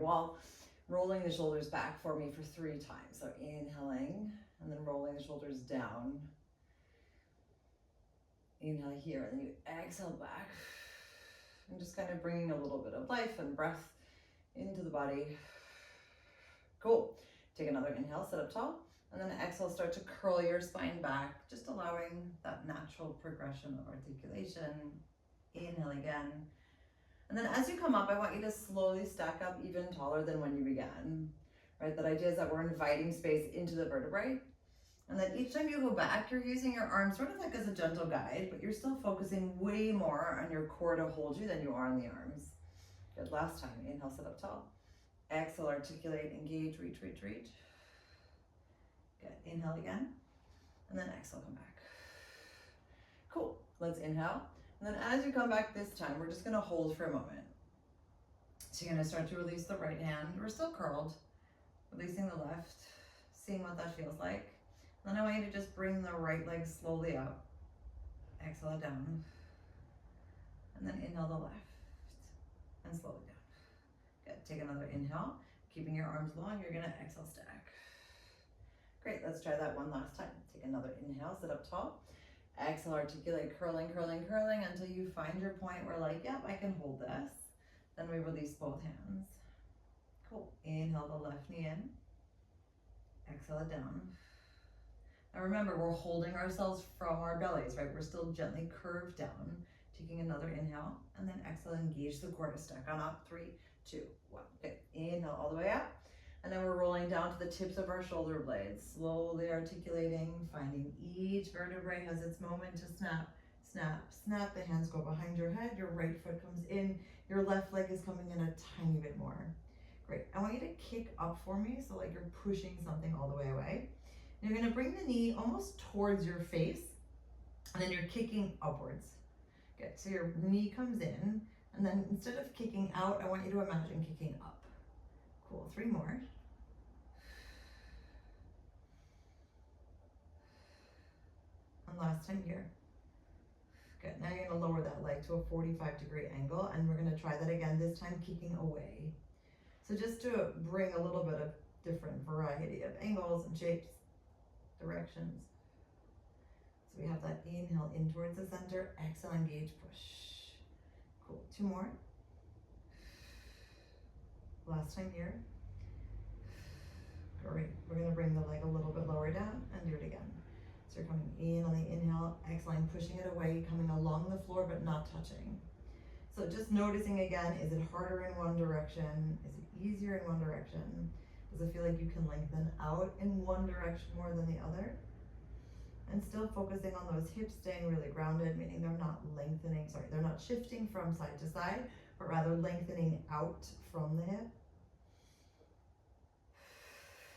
wall. Rolling the shoulders back for me for 3 times. So inhaling and then rolling the shoulders down. Inhale here and then you exhale back. And just kind of bringing a little bit of life and breath into the body. Cool. Take another inhale, sit up tall. And then exhale, start to curl your spine back, just allowing that natural progression of articulation. Inhale again. And then as you come up, I want you to slowly stack up even taller than when you began. Right? That idea is that we're inviting space into the vertebrae. And then each time you go back, you're using your arms sort of like as a gentle guide, but you're still focusing way more on your core to hold you than you are on the arms. Good, last time, inhale, sit up tall. Exhale, articulate, engage, reach, reach, reach. Good, inhale again, and then exhale, come back. Cool, let's inhale. And then as you come back this time, we're just gonna hold for a moment. So you're gonna start to release the right hand. We're still curled, releasing the left, seeing what that feels like. Then I want you to just bring the right leg slowly up. Exhale it down. And then inhale the left. And slow it down. Good. Take another inhale. Keeping your arms long, you're gonna exhale stack. Great, let's try that one last time. Take another inhale, sit up tall. Exhale, articulate, curling, curling, curling until you find your point where like, yep, I can hold this. Then we release both hands. Cool. Inhale the left knee in. Exhale it down. Now remember, we're holding ourselves from our bellies, right? We're still gently curved down. Taking another inhale, and then exhale, engage the core to stack on up. 3, 2, 1. Okay, inhale all the way up. And then we're rolling down to the tips of our shoulder blades, slowly articulating, finding each vertebrae has its moment to snap, snap, snap. The hands go behind your head, your right foot comes in, your left leg is coming in a tiny bit more. Great, I want you to kick up for me, so like you're pushing something all the way away. And you're gonna bring the knee almost towards your face, and then you're kicking upwards. Good, so your knee comes in, and then instead of kicking out, I want you to imagine kicking up. Cool, 3 more. And last time here. Good, now you're gonna lower that leg to a 45-degree angle, and we're gonna try that again, this time kicking away. So just to bring a little bit of different variety of angles and shapes, directions. So we have that inhale in towards the center, exhale, engage, push. Cool, 2 more. Last time here. Great, we're gonna bring the leg a little bit lower down and do it again. So you're coming in on the inhale, exhaling, pushing it away, coming along the floor but not touching. So just noticing again, is it harder in one direction? Is it easier in one direction? Does it feel like you can lengthen out in one direction more than the other? And still focusing on those hips staying really grounded, meaning they're not lengthening, they're not shifting from side to side, but rather lengthening out from the hip.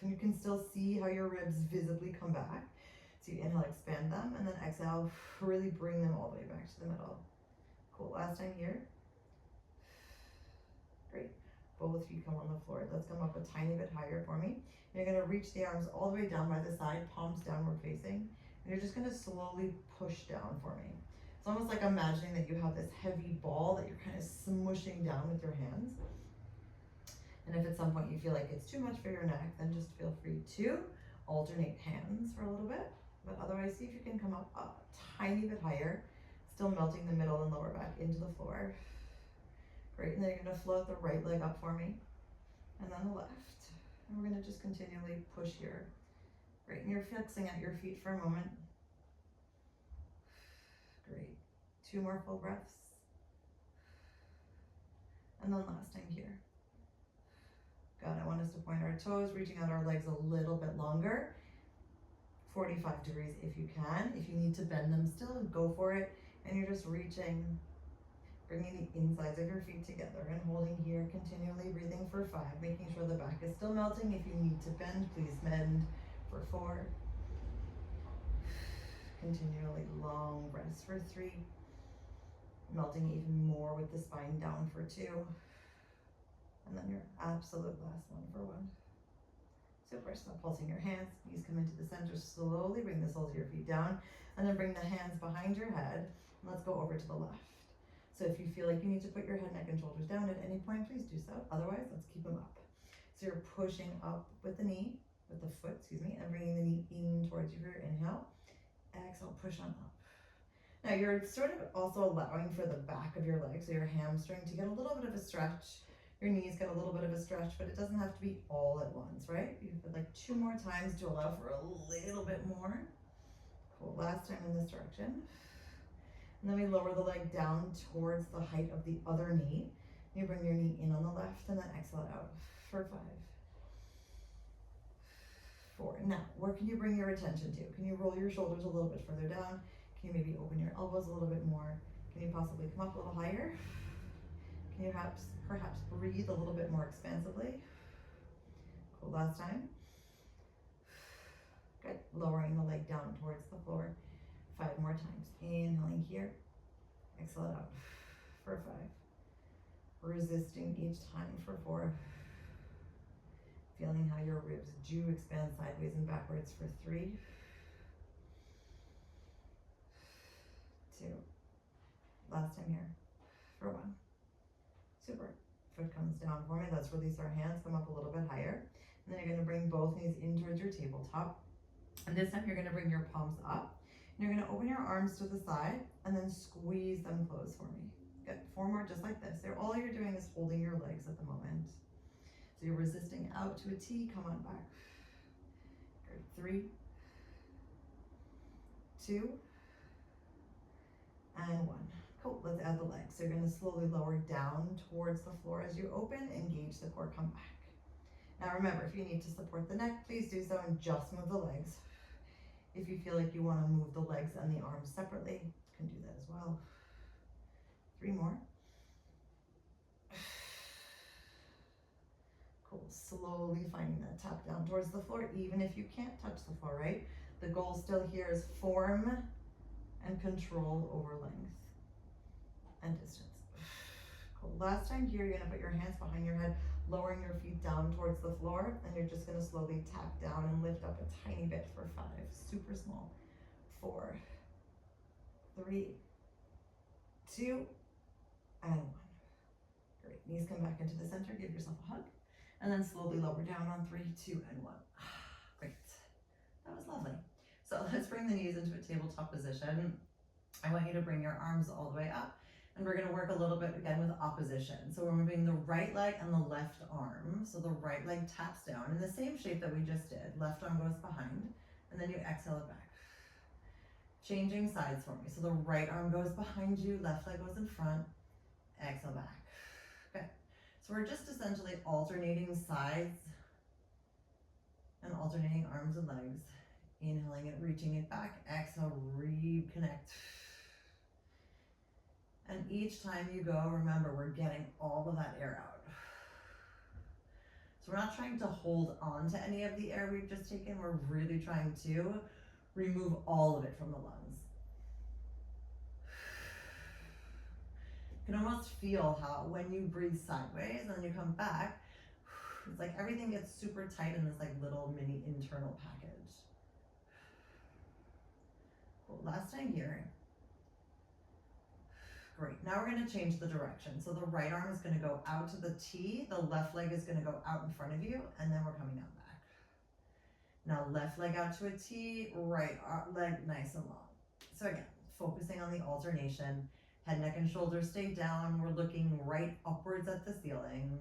And you can still see how your ribs visibly come back. So you inhale, expand them, and then exhale, really bring them all the way back to the middle. Cool, last time here. Great. Both feet come on the floor. Let's come up a tiny bit higher for me. You're gonna reach the arms all the way down by the side, palms downward facing. And you're just gonna slowly push down for me. It's almost like imagining that you have this heavy ball that you're kind of smushing down with your hands. And if at some point you feel like it's too much for your neck, then just feel free to alternate hands for a little bit. But otherwise, see if you can come up a tiny bit higher, still melting the middle and lower back into the floor. Great, and then you're gonna float the right leg up for me, and then the left. And we're gonna just continually push here. Great, and you're fixing at your feet for a moment. Great, 2 more full breaths. And then last time here. Good, I want us to point our toes, reaching out our legs a little bit longer. 45 degrees if you can. If you need to bend them still, go for it. And you're just reaching, bringing the insides of your feet together and holding here, continually breathing for 5, making sure the back is still melting. If you need to bend, please bend for 4. Continually long breaths for 3. Melting even more with the spine down for 2. And then your absolute last one for 1. Super, stop pulsing your hands, knees come into the center, slowly bring the soles of your feet down, and then bring the hands behind your head, and let's go over to the left. So if you feel like you need to put your head, neck, and shoulders down at any point, please do so. Otherwise, let's keep them up. So you're pushing up with the knee, with the foot, excuse me, and bringing the knee in towards you for your inhale. Exhale, push on up. Now you're sort of also allowing for the back of your leg, so your hamstring to get a little bit of a stretch. Your knees get a little bit of a stretch, but it doesn't have to be all at once, right? You have like 2 more times to allow for a little bit more. Cool, last time in this direction. And then we lower the leg down towards the height of the other knee. You bring your knee in on the left and then exhale it out for 5, 4. Now, where can you bring your attention to? Can you roll your shoulders a little bit further down? Can you maybe open your elbows a little bit more? Can you possibly come up a little higher? Can you perhaps breathe a little bit more expansively? Cool, last time. Good, lowering the leg down towards the floor 5 more times. Inhaling here, exhale it out for 5. Resisting each time for 4. Feeling how your ribs do expand sideways and backwards for 3, 2. Last time here for 1. Super. Foot comes down for me. Let's release our hands, come up a little bit higher. And then you're going to bring both knees in towards your tabletop. And this time you're going to bring your palms up. And you're going to open your arms to the side and then squeeze them closed for me. Good. 4 more just like this. All you're doing is holding your legs at the moment. So you're resisting out to a T. Come on back. Good. 3, 2, and 1. Cool, let's add the legs. So you're going to slowly lower down towards the floor as you open, engage the core, come back. Now remember, if you need to support the neck, please do so and just move the legs. If you feel like you want to move the legs and the arms separately, you can do that as well. 3 more. Cool, slowly finding that tap down towards the floor, even if you can't touch the floor, right? The goal still here is form and control over length and distance. Cool. Last time here, you're gonna put your hands behind your head, lowering your feet down towards the floor, and you're just gonna slowly tap down and lift up a tiny bit for 5, super small. 4, 3, 2, and 1. Great, knees come back into the center, give yourself a hug, and then slowly lower down on 3, 2, and 1. Great, that was lovely. So let's bring the knees into a tabletop position. I want you to bring your arms all the way up, and we're gonna work a little bit again with opposition. So we're moving the right leg and the left arm. So the right leg taps down in the same shape that we just did. Left arm goes behind, and then you exhale it back. Changing sides for me. So the right arm goes behind you, left leg goes in front, exhale back. Okay, so we're just essentially alternating sides and alternating arms and legs. Inhaling it, reaching it back, exhale, reconnect. And each time you go, remember, we're getting all of that air out. So we're not trying to hold on to any of the air we've just taken, we're really trying to remove all of it from the lungs. You can almost feel how when you breathe sideways and then you come back, it's like everything gets super tight in this like little mini internal package. Cool, last time here. Great, now we're gonna change the direction. So the right arm is gonna go out to the T, the left leg is gonna go out in front of you, and then we're coming out back. Now left leg out to a T, right leg nice and long. So again, focusing on the alternation, head, neck, and shoulders stay down. We're looking right upwards at the ceiling.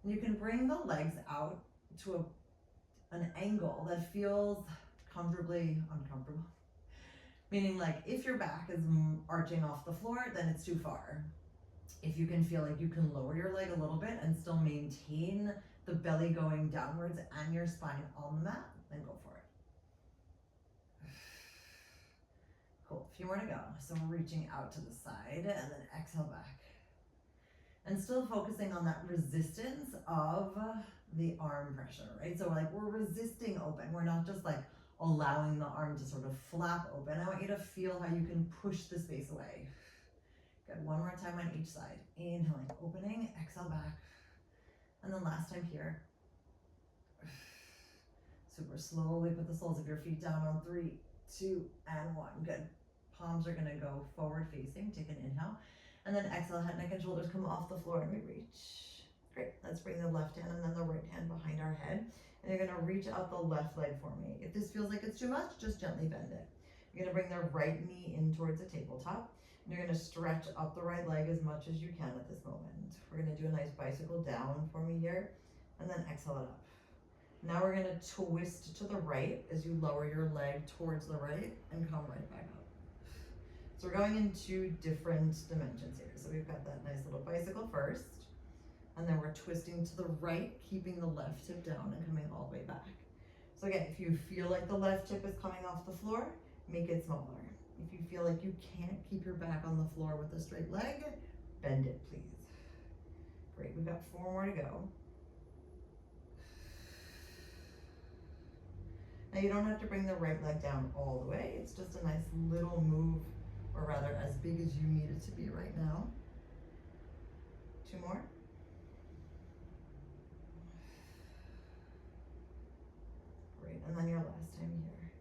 And you can bring the legs out to an angle that feels comfortably uncomfortable. Meaning like if your back is arching off the floor, then it's too far. If you can feel like you can lower your leg a little bit and still maintain the belly going downwards and your spine on the mat, then go for it. Cool, a few more to go. So we're reaching out to the side and then exhale back. And still focusing on that resistance of the arm pressure, right? So like we're resisting open. We're not just like allowing the arm to sort of flap open. I want you to feel how you can push the space away. Good, one more time on each side. Inhaling, opening, exhale back. And then last time here. Super slowly put the soles of your feet down on 3, 2, and 1. Good. Palms are gonna go forward facing. Take an inhale. And then exhale, head, neck, and shoulders come off the floor and we reach. Great, let's bring the left hand and then the right hand head. And you're gonna reach out the left leg for me. If this feels like it's too much, just gently bend it. You're gonna bring the right knee in towards the tabletop. And you're gonna stretch up the right leg as much as you can at this moment. We're gonna do a nice bicycle down for me here, and then exhale it up. Now we're gonna twist to the right as you lower your leg towards the right and come right back up. So we're going in 2 different dimensions here. So we've got that nice little bicycle first, and then we're twisting to the right, keeping the left hip down and coming all the way back. So again, if you feel like the left hip is coming off the floor, make it smaller. If you feel like you can't keep your back on the floor with a straight leg, bend it, please. Great, we've got 4 more to go. Now you don't have to bring the right leg down all the way. It's just a nice little move, or rather as big as you need it to be right now. 2 more. Great, and then your last time here.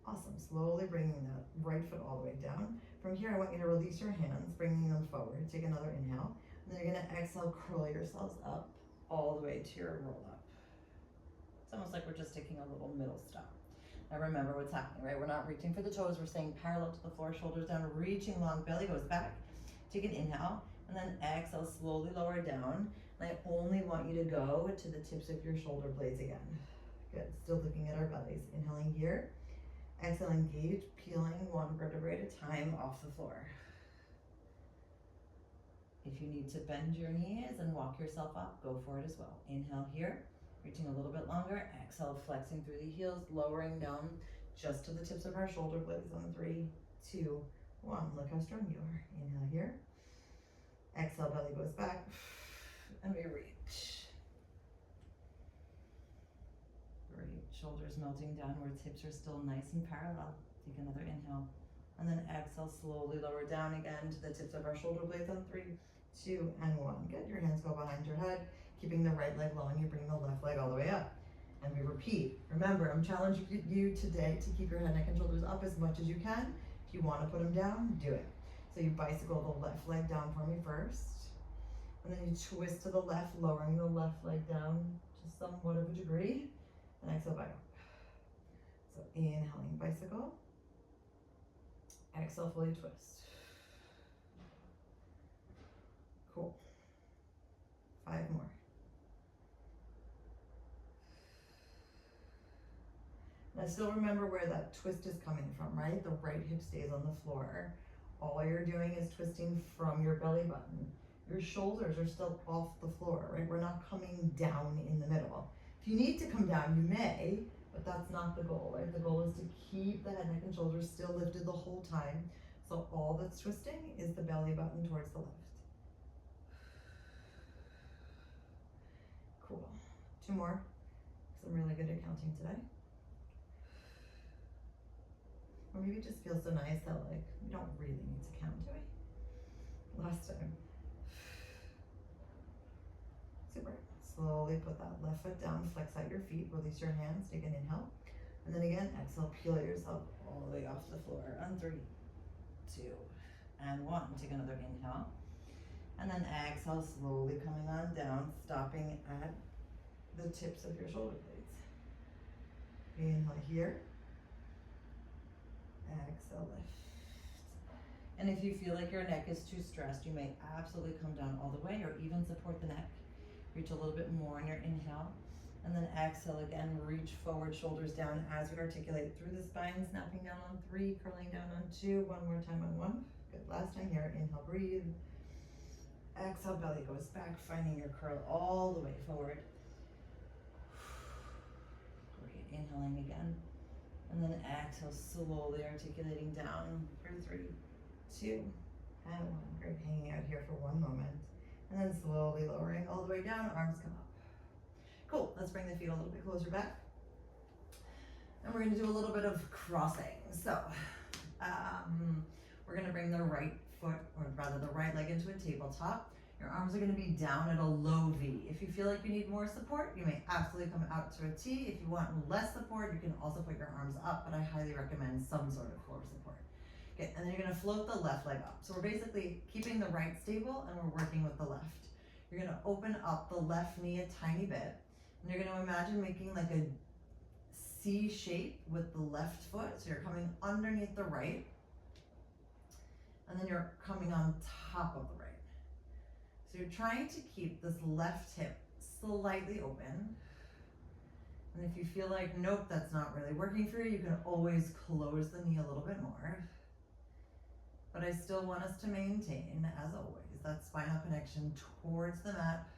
Awesome, slowly bringing that right foot all the way down. From here, I want you to release your hands, bringing them forward. Take another inhale. And then you're gonna exhale, curl yourselves up all the way to your roll up. It's almost like we're just taking a little middle stop. Now remember what's happening, right? We're not reaching for the toes, we're staying parallel to the floor, shoulders down, reaching long, belly goes back. Take an inhale, and then exhale, slowly lower down. And I only want you to go to the tips of your shoulder blades again. Good, still looking at our bellies. Inhaling here, exhale, engage, peeling 1 vertebrae at a time off the floor. If you need to bend your knees and walk yourself up, go for it as well. Inhale here, reaching a little bit longer. Exhale, flexing through the heels, lowering down just to the tips of our shoulder blades on 3, 2, 1. Look how strong you are. Inhale here. Exhale, belly goes back, and we reach. Great, shoulders melting downwards, hips are still nice and parallel. Take another inhale. And then exhale, slowly lower down again to the tips of our shoulder blades on 3, 2, and 1. Good, your hands go behind your head, keeping the right leg long, you bring the left leg all the way up. And we repeat. Remember, I'm challenging you today to keep your head, neck, and shoulders up as much as you can. If you want to put them down, do it. So you bicycle the left leg down for me first. And then you twist to the left, lowering the left leg down to somewhat of a degree. And exhale back up. So inhaling bicycle. Exhale, fully twist. Cool. 5 more. Now still remember where that twist is coming from, right? The right hip stays on the floor. All you're doing is twisting from your belly button. Your shoulders are still off the floor, right? We're not coming down in the middle. If you need to come down, you may, but that's not the goal, right? The goal is to keep the head, neck, and shoulders still lifted the whole time. So all that's twisting is the belly button towards the left. Cool. 2 more, because I'm really good at counting today. Or maybe it just feels so nice that like, we don't really need to count, do we? Last time. Super. Slowly put that left foot down, flex out your feet, release your hands, take an inhale. And then again, exhale, peel yourself all the way off the floor on 3, 2, and 1. Take another inhale. And then exhale, slowly coming on down, stopping at the tips of your shoulder blades. Inhale here. Exhale, lift. And if you feel like your neck is too stressed, you may absolutely come down all the way or even support the neck. Reach a little bit more on your inhale. And then exhale again, reach forward, shoulders down as we articulate through the spine, snapping down on 3, curling down on 2, 1 more time on 1. Good, last time here, inhale, breathe. Exhale, belly goes back, finding your curl all the way forward. Great, inhaling again. And then exhale, slowly articulating down for 3, 2, and 1. Great, hanging out here for 1 moment. And then slowly lowering all the way down, arms come up. Cool, let's bring the feet a little bit closer back. And we're gonna do a little bit of crossing. So, we're gonna bring the right foot, or rather the right leg into a tabletop. Your arms are gonna be down at a low V. If you feel like you need more support, you may absolutely come out to a T. If you want less support, you can also put your arms up, but I highly recommend some sort of floor support. Okay, and then you're gonna float the left leg up. So we're basically keeping the right stable and we're working with the left. You're gonna open up the left knee a tiny bit, and you're gonna imagine making like a C shape with the left foot. So you're coming underneath the right, and then you're coming on top of the right. So you're trying to keep this left hip slightly open. And if you feel like, nope, that's not really working for you, you can always close the knee a little bit more. But I still want us to maintain, as always, that spinal connection towards the mat,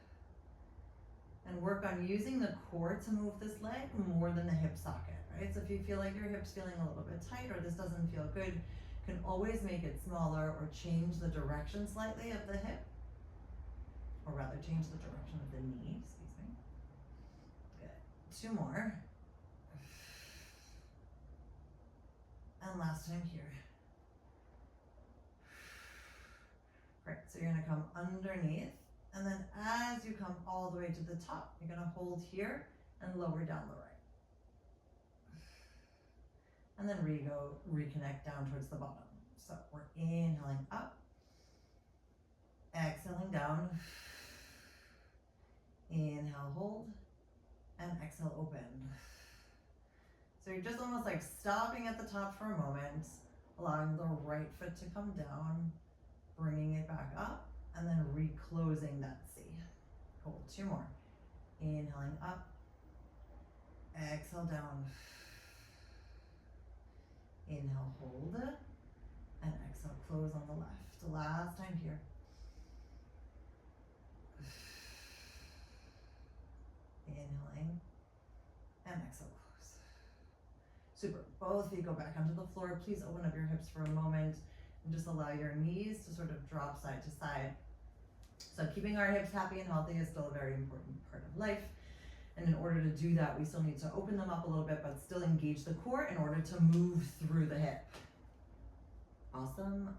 and work on using the core to move this leg more than the hip socket, right? So if you feel like your hip's feeling a little bit tight or this doesn't feel good, you can always make it smaller or change the direction slightly of the hip, or rather change the direction of the knee, excuse me. Good, 2 more. And last time here. Great, so you're gonna come underneath, and then as you come all the way to the top, you're gonna hold here and lower down the right. And then reconnect down towards the bottom. So we're inhaling up, exhaling down, inhale, hold, and exhale, open. So you're just almost like stopping at the top for a moment, allowing the right foot to come down, bringing it back up, and then reclosing that C. Hold 2 more. Inhaling up, exhale down, inhale, hold, and exhale, close on the left. Last time here. Inhaling, and exhale, close. Super. Both feet go back onto the floor. Please open up your hips for a moment and just allow your knees to sort of drop side to side. So keeping our hips happy and healthy is still a very important part of life. And in order to do that, we still need to open them up a little bit, but still engage the core in order to move through the hip. Awesome, awesome.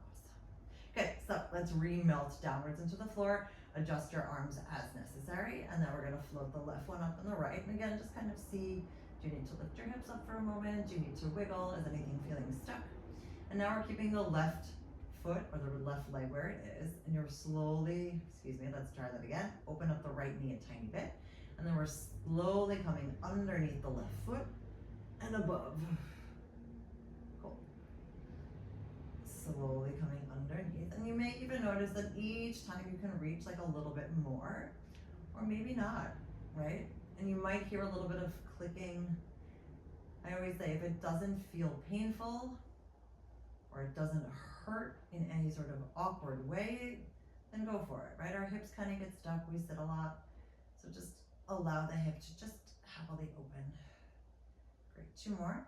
Okay, so let's remelt downwards into the floor. Adjust your arms as necessary, and then we're gonna float the left one up and the right. And again, just kind of see, do you need to lift your hips up for a moment? Do you need to wiggle? Is anything feeling stuck? And now we're keeping the left foot or the left leg where it is, and you're slowly, excuse me, let's try that again. Open up the right knee a tiny bit, and then we're slowly coming underneath the left foot and above. Cool. Slowly coming underneath, and you may even notice that each time you can reach like a little bit more, or maybe not, right? And you might hear a little bit of clicking. I always say if it doesn't feel painful or it doesn't hurt in any sort of awkward way, then go for it, right? Our hips kind of get stuck, we sit a lot, so just allow the hip to just happily open. Great, 2 more.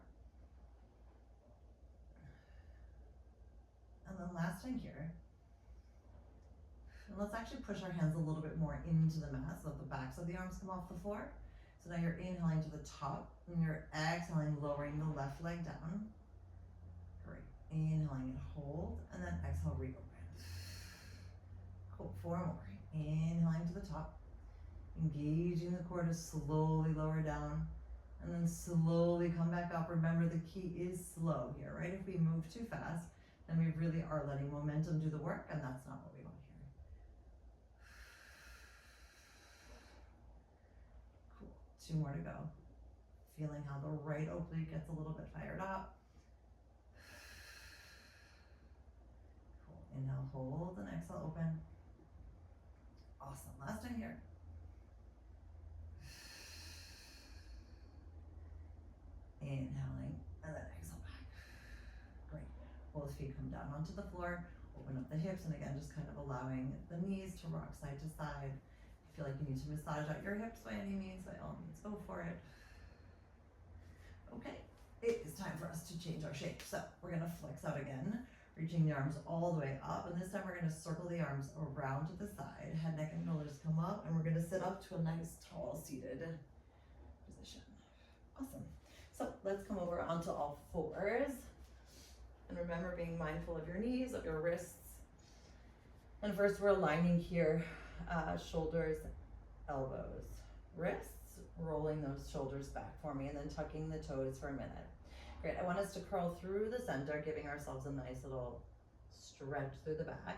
And then last time here. And let's actually push our hands a little bit more into the mat so that the backs of the arms come off the floor. So now you're inhaling to the top, and you're exhaling, lowering the left leg down. Great, inhaling and hold, and then exhale, reopen. Cool, 4 more. Inhaling to the top, engaging the core to slowly lower down, and then slowly come back up. Remember, the key is slow here, right? If we move too fast, then we really are letting momentum do the work, and that's not what we want here. Cool, 2 more to go. Feeling how the right oblique gets a little bit fired up. Cool, inhale, hold, and exhale, open. Awesome, last time here. Inhaling, and then exhale back. Great. Both feet come down onto the floor, open up the hips, and again, just kind of allowing the knees to rock side to side. If you feel like you need to massage out your hips by any means, by all means, go for it. Okay, it is time for us to change our shape. So we're gonna flex out again, reaching the arms all the way up, and this time we're gonna circle the arms around to the side, head, neck, and shoulders come up, and we're gonna sit up to a nice, tall, seated position. Awesome. So let's come over onto all fours. And remember, being mindful of your knees, of your wrists. And first we're aligning here, shoulders, elbows, wrists, rolling those shoulders back for me, and then tucking the toes for a minute. Great, I want us to curl through the center, giving ourselves a nice little stretch through the back.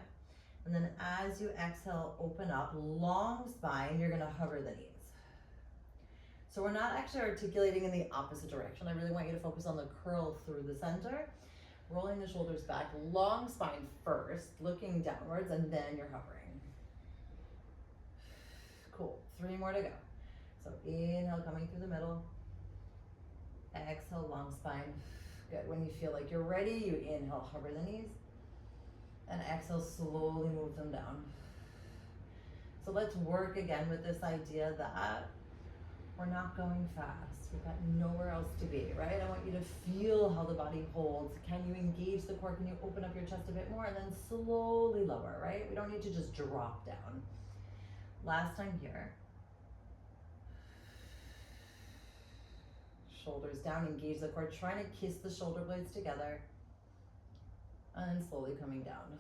And then as you exhale, open up, long spine, you're gonna hover the knees. So we're not actually articulating in the opposite direction. I really want you to focus on the curl through the center, rolling the shoulders back, long spine first, looking downwards, and then you're hovering. Cool, 3 more to go. So inhale, coming through the middle. Exhale, long spine. Good, when you feel like you're ready, you inhale, hover the knees. And exhale, slowly move them down. So let's work again with this idea that we're not going fast. We've got nowhere else to be, right? I want you to feel how the body holds. Can you engage the core? Can you open up your chest a bit more? And then slowly lower, right? We don't need to just drop down. Last time here. Shoulders down, engage the core. Trying to kiss the shoulder blades together. And then slowly coming down.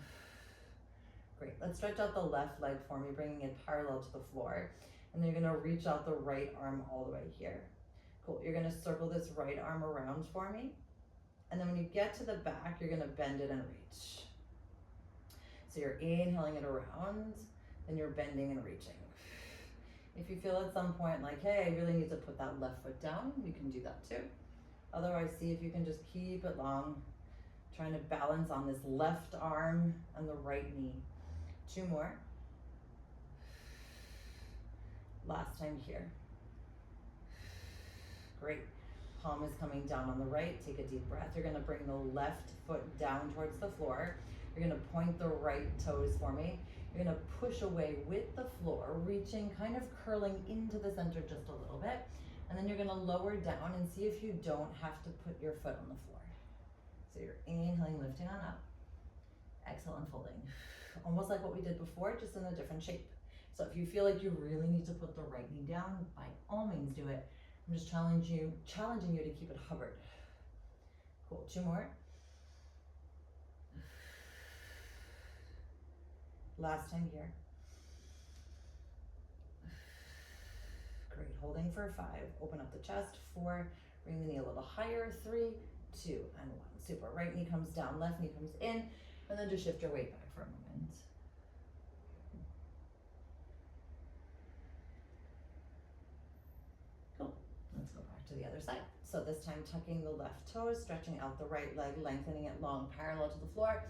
Great, let's stretch out the left leg for me, bringing it parallel to the floor. And then you're gonna reach out the right arm all the way here. Cool, you're gonna circle this right arm around for me. And then when you get to the back, you're gonna bend it and reach. So you're inhaling it around, then you're bending and reaching. If you feel at some point like, hey, I really need to put that left foot down, you can do that too. Otherwise, see if you can just keep it long, trying to balance on this left arm and the right knee. 2 more. Last time here. Great. Palm is coming down on the right. Take a deep breath. You're gonna bring the left foot down towards the floor. You're gonna point the right toes for me. You're gonna push away with the floor, reaching, kind of curling into the center just a little bit. And then you're gonna lower down and see if you don't have to put your foot on the floor. So you're inhaling, lifting on up. Exhale, unfolding. Almost like what we did before, just in a different shape. So if you feel like you really need to put the right knee down, by all means do it. I'm just challenging you to keep it hovered. Cool, 2 more. Last time here. Great, holding for 5. Open up the chest, 4. Bring the knee a little higher, 3, 2, and 1. Super, right knee comes down, left knee comes in, and then just shift your weight back for a moment. Cool, let's go back to the other side. So this time tucking the left toes, stretching out the right leg, lengthening it long, parallel to the floor,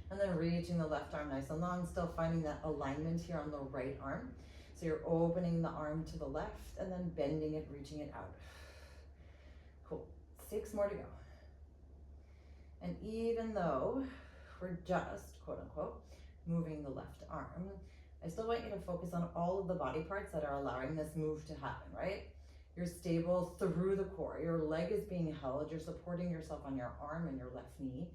and then reaching the left arm nice and long, still finding that alignment here on the right arm. So you're opening the arm to the left and then bending it, reaching it out. Cool, 6 more to go. And even though we're just, quote unquote, moving the left arm, I still want you to focus on all of the body parts that are allowing this move to happen, right? You're stable through the core. Your leg is being held. You're supporting yourself on your arm and your left knee,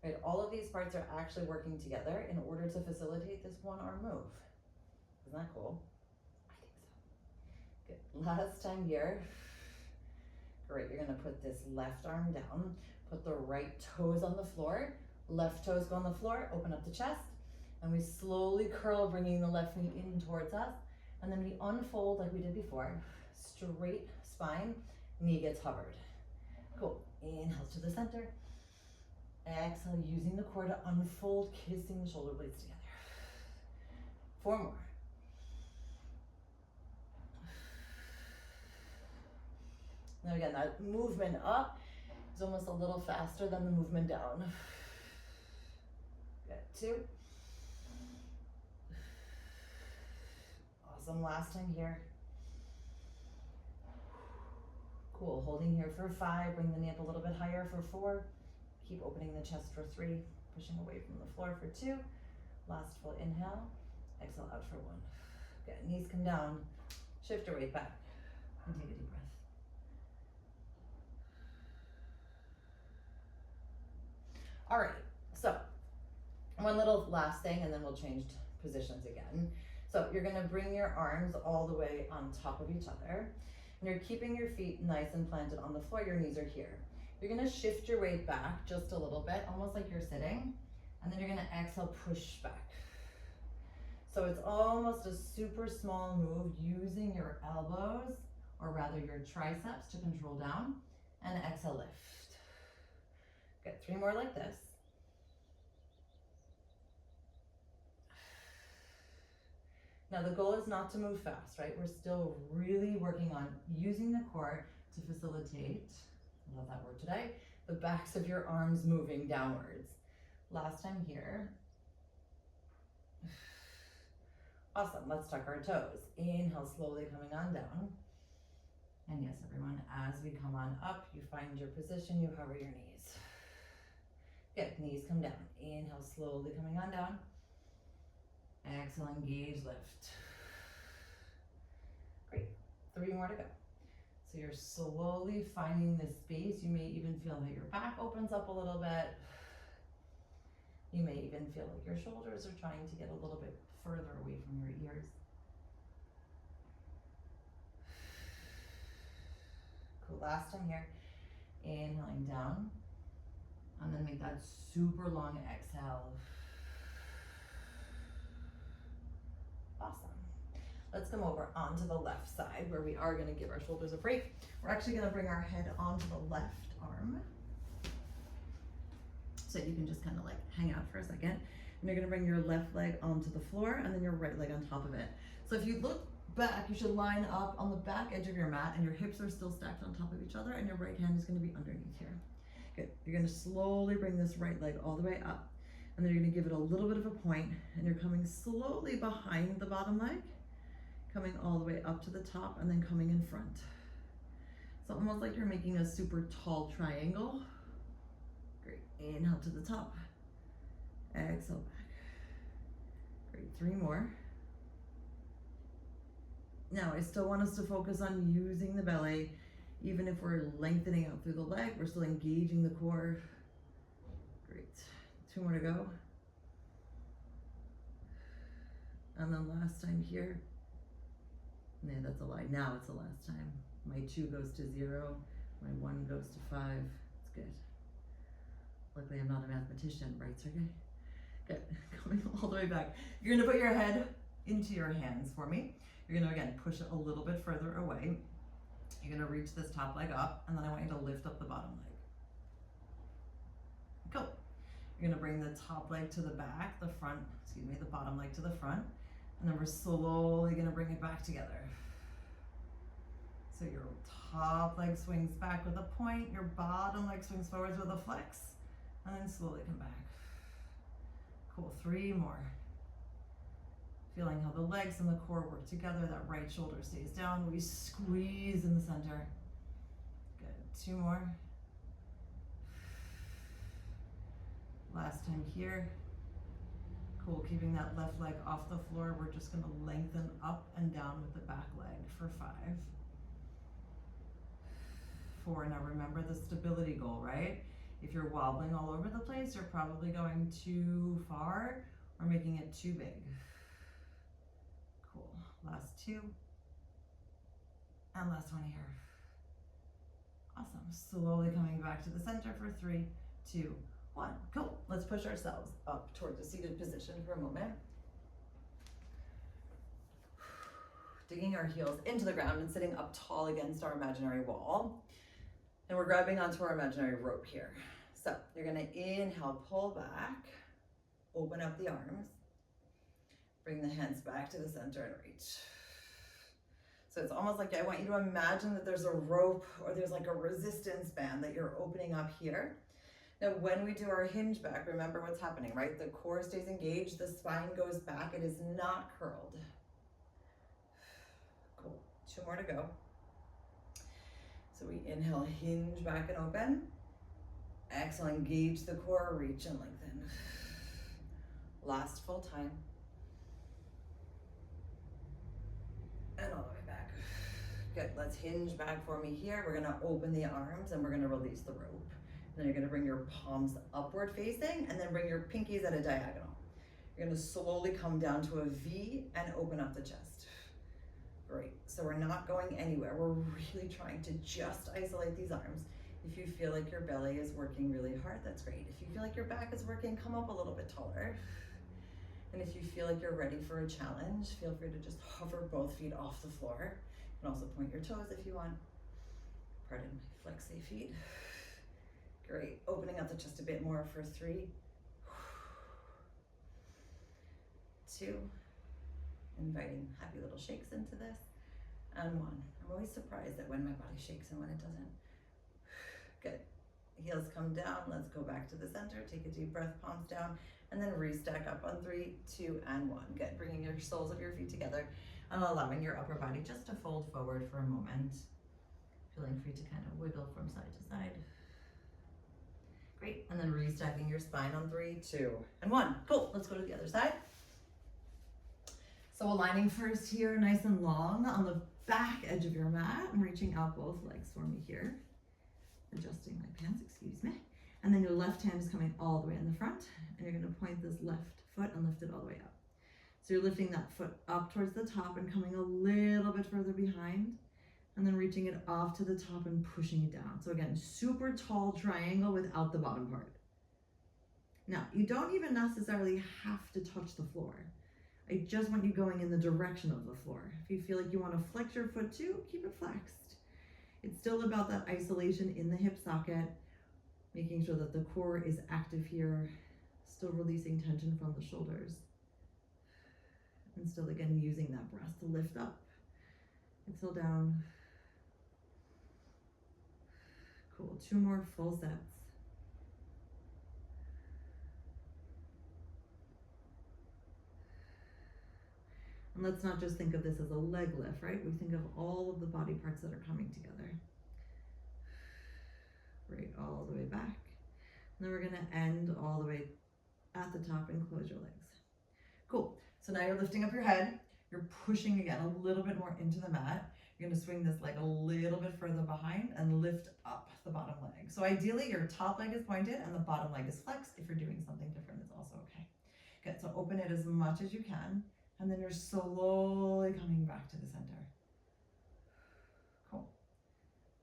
right? All of these parts are actually working together in order to facilitate this one arm move. Isn't that cool? I think so. Good, last time here. Great, you're gonna put this left arm down, put the right toes on the floor, left toes go on the floor, open up the chest, and we slowly curl, bringing the left knee in towards us, and then we unfold like we did before, straight spine, knee gets hovered. Cool, inhale to the center, exhale, using the core to unfold, kissing the shoulder blades together. 4 more. Now again, that movement up is almost a little faster than the movement down. Good, 2. Awesome, last time here. Cool, holding here for 5, bring the knee up a little bit higher for 4. Keep opening the chest for 3, pushing away from the floor for 2. Last full inhale, exhale out for 1. Good, knees come down, shift your weight back, and take a deep breath. All right, so one little last thing and then we'll change positions again. So you're gonna bring your arms all the way on top of each other and you're keeping your feet nice and planted on the floor, your knees are here. You're gonna shift your weight back just a little bit, almost like you're sitting, and then you're gonna exhale, push back. So it's almost a super small move using your elbows, or rather your triceps to control down, and exhale, lift. Good, 3 more like this. Now the goal is not to move fast, right? We're still really working on using the core to facilitate, I love that word today, the backs of your arms moving downwards. Last time here. Awesome, let's tuck our toes. Inhale, slowly coming on down. And yes, everyone, as we come on up, you find your position, you hover your knees. Good, knees come down. Inhale, slowly coming on down. Exhale, engage, lift. Great, 3 more to go. So you're slowly finding this space. You may even feel that your back opens up a little bit. You may even feel like your shoulders are trying to get a little bit further away from your ears. Cool, last time here. Inhaling down. And then make that super long exhale. Awesome. Let's come over onto the left side where we are going to give our shoulders a break. We're actually going to bring our head onto the left arm. So you can just kind of like hang out for a second. And you're going to bring your left leg onto the floor and then your right leg on top of it. So if you look back, you should line up on the back edge of your mat and your hips are still stacked on top of each other and your right hand is going to be underneath here. Good. You're going to slowly bring this right leg all the way up. And then you're going to give it a little bit of a point and you're coming slowly behind the bottom leg, coming all the way up to the top and then coming in front. It's almost like you're making a super tall triangle. Great. Inhale to the top. Exhale back. Great. 3 more. Now, I still want us to focus on using the belly. Even if we're lengthening out through the leg, we're still engaging the core. Great. 2 more to go. And then last time here. No, that's a lie. Now it's the last time. My 2 goes to 0. My 1 goes to 5. It's good. Luckily, I'm not a mathematician, right, Sergey? Good. Coming all the way back. You're going to put your head into your hands for me. You're going to, again, push it a little bit further away. You're going to reach this top leg up, and then I want you to lift up the bottom leg. Go. You're going to bring the top leg to the back, the bottom leg to the front, and then we're slowly going to bring it back together. So your top leg swings back with a point, your bottom leg swings forwards with a flex, and then slowly come back. Cool, 3 more. Feeling how the legs and the core work together, that right shoulder stays down, we squeeze in the center. Good, 2 more. Last time here. Cool, keeping that left leg off the floor, we're just gonna lengthen up and down with the back leg for 5. 4, now remember the stability goal, right? If you're wobbling all over the place, you're probably going too far or making it too big. Cool, last 2. And last one here. Awesome, slowly coming back to the center for 3, 2, 1. Cool, let's push ourselves up toward the seated position for a moment. Digging our heels into the ground and sitting up tall against our imaginary wall. And we're grabbing onto our imaginary rope here. So you're gonna inhale, pull back, open up the arms, bring the hands back to the center and reach. So it's almost like I want you to imagine that there's a rope or there's like a resistance band that you're opening up here. Now, when we do our hinge back, remember what's happening, right? The core stays engaged, the spine goes back, it is not curled. Cool, 2 more to go. So we inhale, hinge back and open. Exhale, engage the core, reach and lengthen. Last full time. And all the way back. Good, let's hinge back for me here. We're gonna open the arms and we're gonna release the rope. Then you're gonna bring your palms upward facing and then bring your pinkies at a diagonal. You're gonna slowly come down to a V and open up the chest. Great, so we're not going anywhere. We're really trying to just isolate these arms. If you feel like your belly is working really hard, that's great. If you feel like your back is working, come up a little bit taller. And if you feel like you're ready for a challenge, feel free to just hover both feet off the floor. You can also point your toes if you want. Pardon my flexy feet. Great, opening up the chest a bit more for 3, 2, Inviting happy little shakes into this. And one. I'm always surprised at when my body shakes and when it doesn't. Good. Heels come down. Let's go back to the center. Take a deep breath, palms down, and then restack up on 3, 2, and 1. Good. Bringing your soles of your feet together and allowing your upper body just to fold forward for a moment. Feeling free to kind of wiggle from side to side. Great. And then restacking your spine on 3, 2, and 1. Cool. Let's go to the other side. So aligning first here, nice and long on the back edge of your mat. I'm reaching out both legs for me here. Adjusting my pants, excuse me. And then your left hand is coming all the way in the front, and you're going to point this left foot and lift it all the way up. So you're lifting that foot up towards the top and coming a little bit further behind, and then reaching it off to the top and pushing it down. So again, super tall triangle without the bottom part. Now, you don't even necessarily have to touch the floor. I just want you going in the direction of the floor. If you feel like you want to flex your foot too, keep it flexed. It's still about that isolation in the hip socket, making sure that the core is active here, still releasing tension from the shoulders. And still, again, using that breath to lift up. Exhale down. Cool. 2 more full sets. And let's not just think of this as a leg lift, right? We think of all of the body parts that are coming together. Right, all the way back. And then we're gonna end all the way at the top and close your legs. Cool, so now you're lifting up your head. You're pushing again a little bit more into the mat. You're gonna swing this leg a little bit further behind and lift up the bottom leg. So ideally your top leg is pointed and the bottom leg is flexed. If you're doing something different, it's also okay. Good, so open it as much as you can. And then you're slowly coming back to the center. Cool.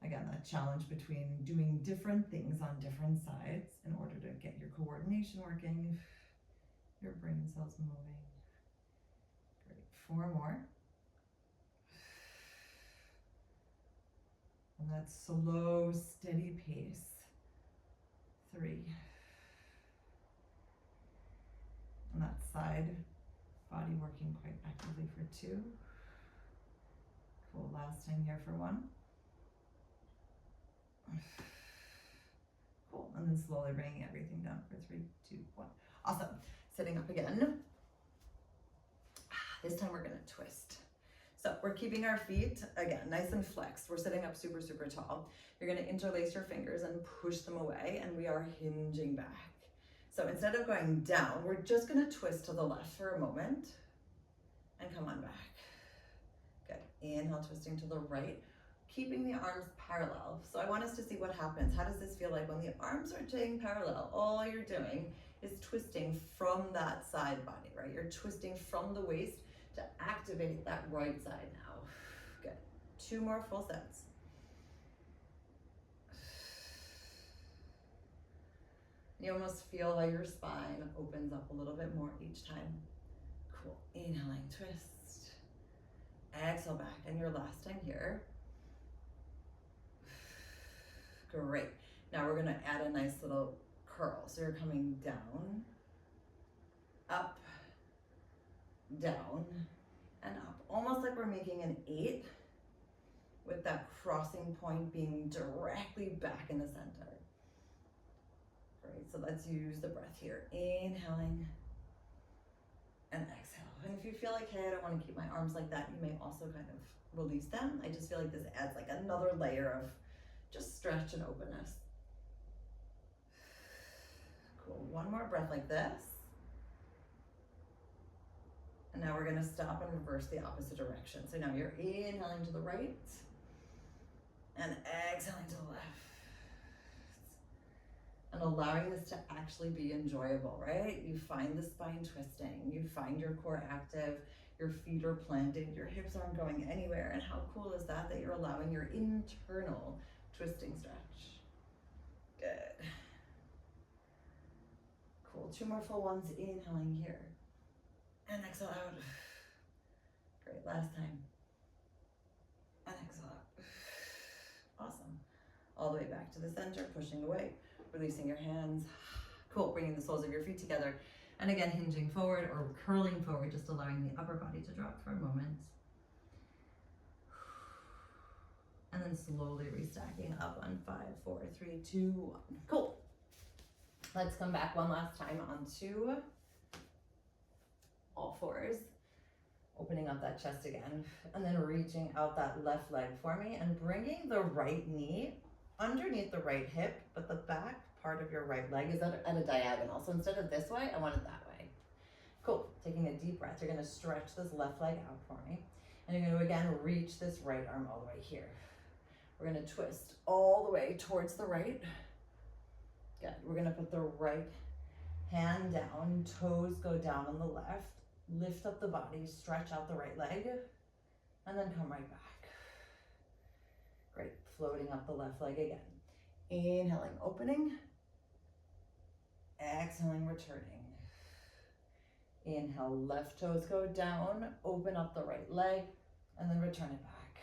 Again, that challenge between doing different things on different sides in order to get your coordination working, your brain cells moving. Great. 4 more. And that slow, steady pace. 3. And that side body working quite actively for 2. Cool, last time here for 1. Cool, and then slowly bringing everything down for 3, 2, 1. Awesome, sitting up again. This time we're gonna twist. So we're keeping our feet, again, nice and flexed. We're sitting up super, super tall. You're gonna interlace your fingers and push them away, and we are hinging back. So instead of going down, we're just gonna twist to the left for a moment and come on back. Good, inhale, twisting to the right, keeping the arms parallel. So I want us to see what happens. How does this feel like when the arms are staying parallel? All you're doing is twisting from that side body, right? You're twisting from the waist to activate that right side now. Good, 2 more full sets. You almost feel how your spine opens up a little bit more each time. Cool, inhaling, twist. Exhale back, and your last time here. Great, now we're gonna add a nice little curl. So you're coming down, up, down, and up. Almost like we're making an 8 with that crossing point being directly back in the center. Great, so let's use the breath here. Inhaling and exhale. And if you feel like, hey, I don't want to keep my arms like that, you may also kind of release them. I just feel like this adds like another layer of just stretch and openness. Cool, 1 more breath like this. And now we're gonna stop and reverse the opposite direction. So now you're inhaling to the right and exhaling to the left. And allowing this to actually be enjoyable, right? You find the spine twisting, you find your core active, your feet are planted, your hips aren't going anywhere. And how cool is that, that you're allowing your internal twisting stretch? Good. Cool, 2 more full ones, inhaling here. And exhale out. Great, last time. And exhale out. Awesome. All the way back to the center, pushing away, releasing your hands. Cool, bringing the soles of your feet together And again, hinging forward or curling forward, just allowing the upper body to drop for a moment. And then slowly restacking up on 5, 4, 3, 2, 1. Cool. Let's come back one last time onto all fours. Opening up that chest again. And then reaching out that left leg for me and bringing the right knee underneath the right hip, but the back part of your right leg is at a diagonal. So instead of this way, I want it that way. Cool. Taking a deep breath. You're going to stretch this left leg out for me. And you're going to again reach this right arm all the way here. We're going to twist all the way towards the right. Good. We're going to put the right hand down, toes go down on the left. Lift up the body, stretch out the right leg, and then come right back. Great. Floating up the left leg again. Inhaling, opening. Exhaling, returning. Inhale, left toes go down, open up the right leg, and then return it back.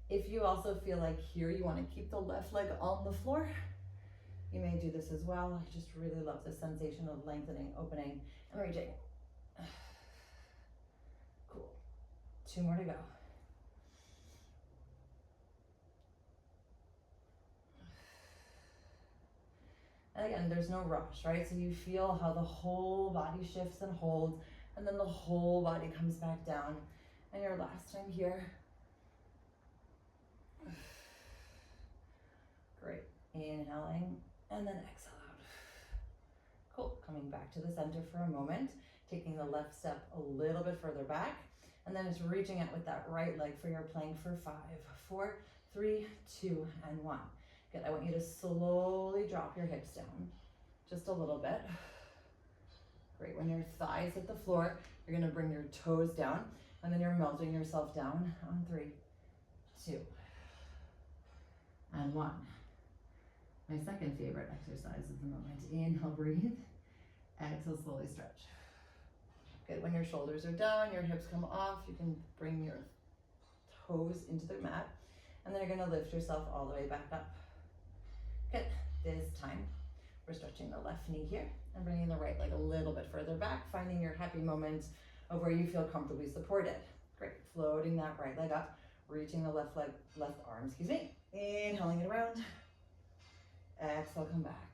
If you also feel like here you want to keep the left leg on the floor, you may do this as well. I just really love the sensation of lengthening, opening, and reaching. Cool. 2 more to go. And again, there's no rush, right? So you feel how the whole body shifts and holds, and then the whole body comes back down. And your last time here. Great. Inhaling, and then exhale out. Cool. Coming back to the center for a moment. Taking the left step a little bit further back. And then it's reaching out with that right leg for your plank for 5, 4, 3, 2, and 1. Good. I want you to slowly drop your hips down. Just a little bit. Great. When your thighs hit the floor, you're going to bring your toes down. And then you're melting yourself down on 3, 2, and 1. My second favorite exercise at the moment. Inhale, breathe. Exhale, slowly stretch. Good. When your shoulders are down, your hips come off, you can bring your toes into the mat. And then you're going to lift yourself all the way back up. Good. This time, we're stretching the left knee here and bringing the right leg a little bit further back, finding your happy moment of where you feel comfortably supported. Great. Floating that right leg up, reaching the left arm, inhaling it around. Exhale, come back.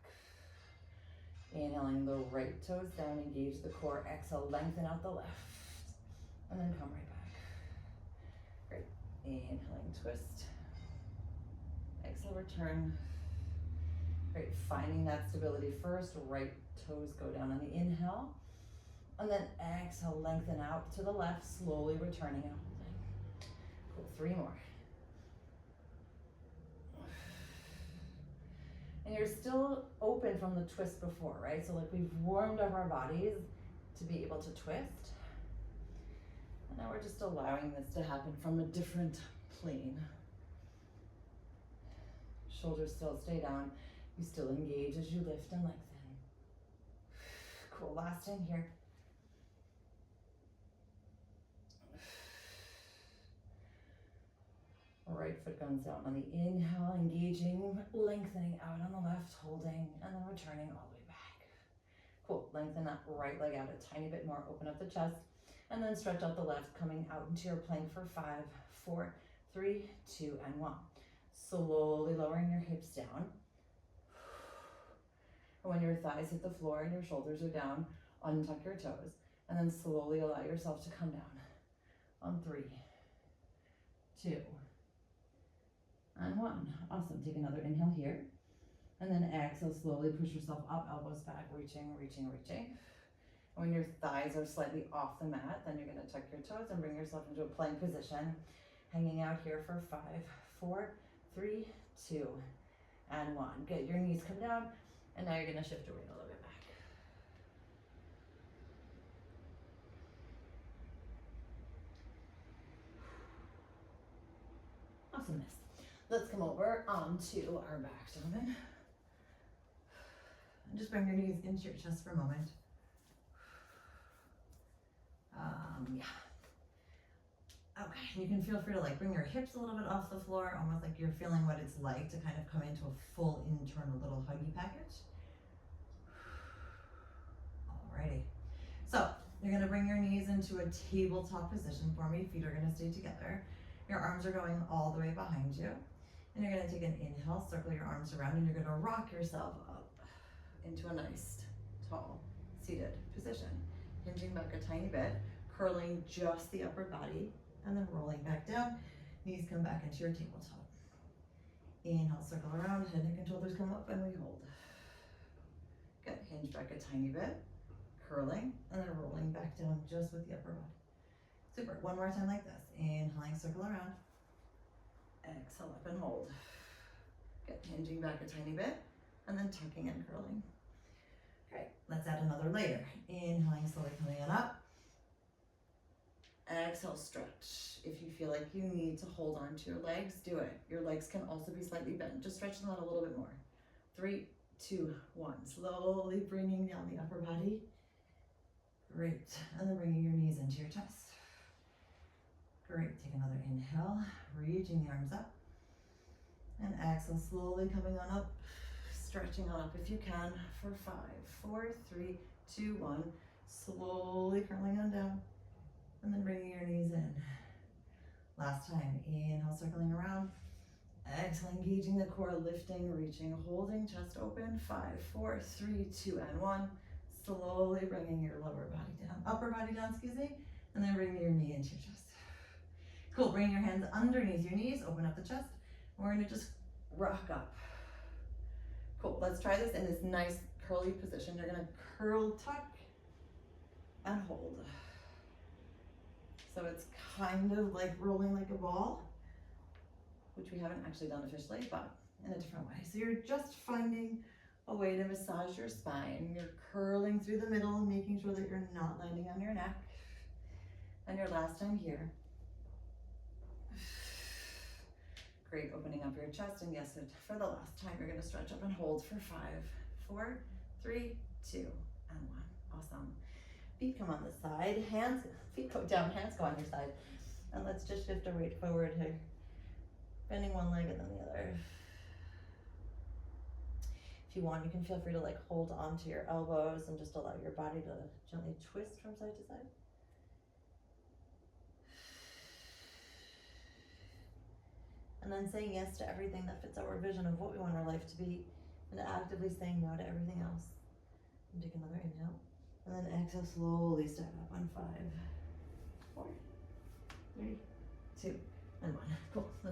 Inhaling the right toes down, engage the core. Exhale, lengthen out the left. And then come right back. Great. Inhaling, twist. Exhale, return. Great. Finding that stability first. Right toes go down on the inhale. And then exhale, lengthen out to the left, slowly returning out. Cool. 3 more. And you're still open from the twist before, right? So like we've warmed up our bodies to be able to twist. And now we're just allowing this to happen from a different plane. Shoulders still stay down. You still engage as you lift and lengthen. Cool, last time here. Right foot comes down on the inhale, engaging, lengthening out on the left, holding, and then returning all the way back. Cool. Lengthen that right leg out a tiny bit more, open up the chest, and then stretch out the left, coming out into your plank for 5, 4, 3, 2, and 1. Slowly lowering your hips down. And when your thighs hit the floor and your shoulders are down, untuck your toes, and then slowly allow yourself to come down on 3, 2, and 1. Awesome. Take another inhale here. And then exhale, slowly push yourself up, elbows back, reaching, reaching, reaching. And when your thighs are slightly off the mat, then you're going to tuck your toes and bring yourself into a plank position. Hanging out here for 5, 4, 3, 2, and 1. Good. Your knees come down. And now you're going to shift your weight a little bit back. Awesomeness. Let's come over onto our backs, gentlemen. And just bring your knees into your chest for a moment. Yeah. Okay, you can feel free to like bring your hips a little bit off the floor, almost like you're feeling what it's like to kind of come into a full internal little huggy package. All You're gonna bring your knees into a tabletop position for me. Feet are gonna stay together. Your arms are going all the way behind you. And you're gonna take an inhale, circle your arms around, and you're gonna rock yourself up into a nice, tall, seated position. Hinging back a tiny bit, curling just the upper body, and then rolling back down. Knees come back into your tabletop. Inhale, circle around, head, neck, and shoulders come up, and we hold. Good, hinge back a tiny bit, curling, and then rolling back down just with the upper body. Super, one more time like this. Inhaling, circle around. Exhale up and hold. Good, hinging back a tiny bit, and then tucking and curling. Great, let's add another layer. Inhaling, slowly coming on up. Exhale, stretch. If you feel like you need to hold on to your legs, do it. Your legs can also be slightly bent. Just stretch them out a little bit more. 3, 2, 1. Slowly bringing down the upper body. Great, and then bringing your knees into your chest. Great, take another inhale, reaching the arms up. And exhale, slowly coming on up, stretching on up if you can for 5, 4, 3, 2, 1. Slowly curling on down. And then bringing your knees in. Last time, inhale, circling around. Exhale, engaging the core, lifting, reaching, holding, chest open. 5, 4, 3, 2, and 1. Slowly bringing your lower body down, upper body down, excuse me, and then bringing your knee into your chest. Cool, bring your hands underneath your knees, open up the chest. We're gonna just rock up. Cool, let's try this in this nice curly position. You're gonna curl, tuck, and hold. So it's kind of like rolling like a ball, which we haven't actually done officially, but in a different way. So you're just finding a way to massage your spine. You're curling through the middle and making sure that you're not landing on your neck. And your last time here. Great, opening up your chest, and yes, for the last time, you're gonna stretch up and hold for 5, 4, 3, 2, and 1. Awesome. Feet come on the side, feet go down, hands go on your side. And let's just shift our weight forward here. Bending one leg and then the other. If you want, you can feel free to like hold onto your elbows and just allow your body to gently twist from side to side. And then saying yes to everything that fits our vision of what we want our life to be, and actively saying no to everything else. And take another inhale. And then exhale, slowly step up on 5, 4, 3, 2, and 1. Cool. Let's